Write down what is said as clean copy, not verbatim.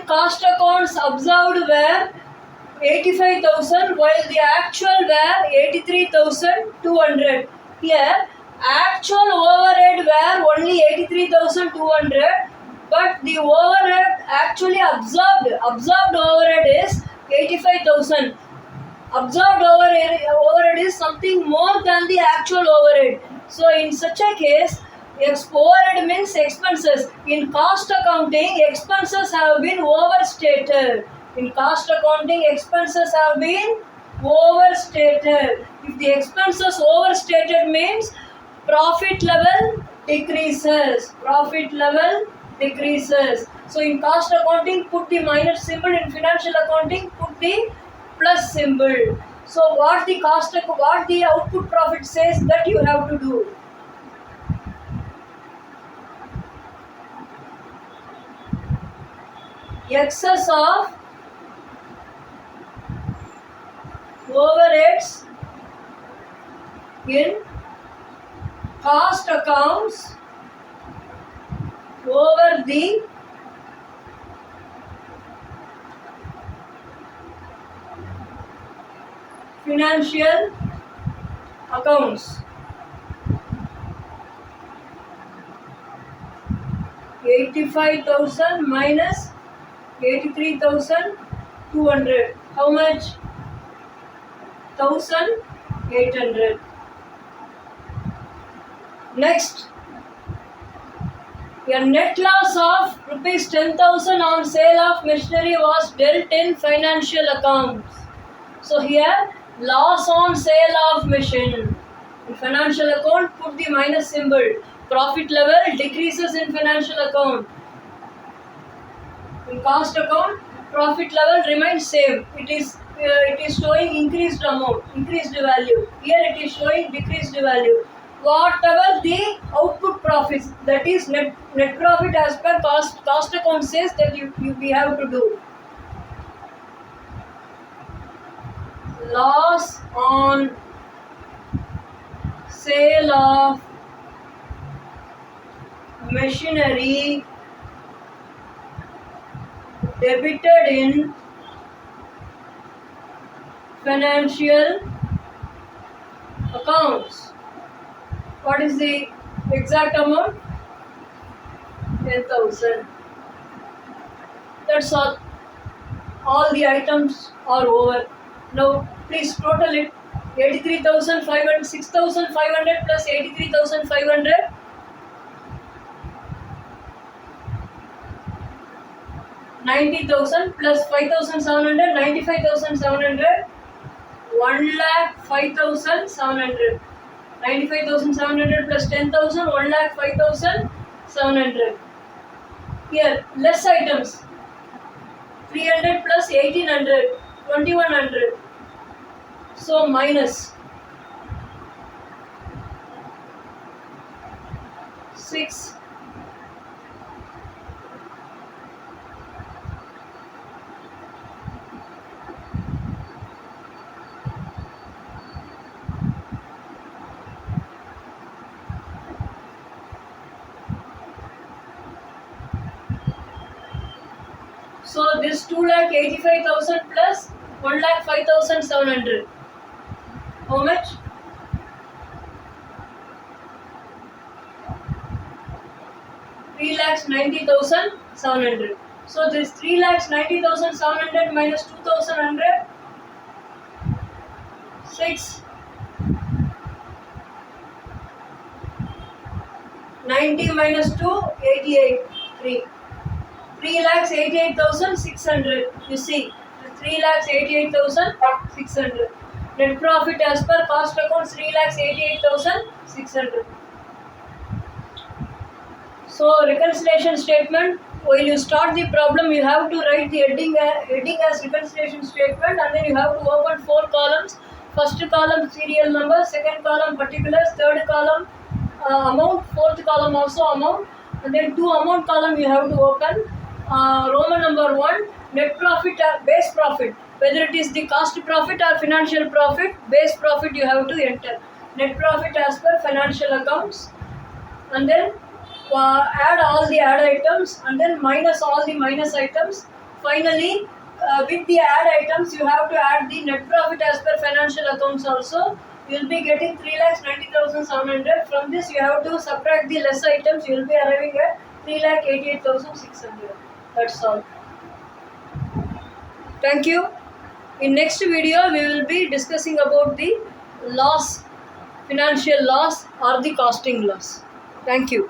cost accounts observed were 85,000 while the actual were 83,200. Here actual overhead were only 83,200, but the overhead actually observed overhead is 85,000. Observed overhead is something more than the actual overhead. So in such a case, overhead means expenses. In cost accounting, expenses have been overstated. In cost accounting, expenses have been overstated. If the expenses overstated means profit level decreases. Profit level decreases. So in cost accounting, put the minus symbol. In financial accounting, put the plus symbol. So what the output profit says, that you have to do. Excess of overheads in cost accounts over the financial accounts. 85,000 minus 83,200. How much? 1,800. Next, a net loss of rupees 10,000 on sale of machinery was dealt in financial accounts. So here, loss on sale of machine. In financial account, put the minus symbol. Profit level decreases in financial account. In cost account, profit level remains same. It is showing increased amount, increased value. Here it is showing decreased value. Whatever the output profits, that is net profit as per cost account says, that we have to do. Loss on sale of machinery debited in financial accounts. What is the exact amount? 10,000. That's all. All the items are over. Now please total it. 83,500, 6,500 plus 83,500. 90,000 plus 5,700, 95,700, 1,05,700. 95,700 plus 10,000, 1,05,700. Here, less items. 300 plus 1,800, 2,100. So minus 6. So this 2,85,000 plus 1,05,700. How much? $3,90,700. So this 3,90,700 minus 2,100, 6. 90 minus 2, 88, 3. 3,88,600. You see, 3,88,600. Net profit as per cost accounts, 3,88,600. So reconciliation statement. While you start the problem, you have to write the heading as reconciliation statement, and then you have to open 4 columns. First column serial number, second column particulars, third column amount, fourth column also amount, and then 2 amount column you have to open. Roman number 1, net profit or base profit, whether it is the cost profit or financial profit, base profit you have to enter. Net profit as per financial accounts, and then add all the add items, and then minus all the minus items, Finally, with the add items, you have to add the net profit as per financial accounts also. You will be getting 3,90,700. From this, you have to subtract the less items. You will be arriving at 3,88,600. That's all. Thank you. In next video, we will be discussing about the loss, financial loss or the costing loss. Thank you.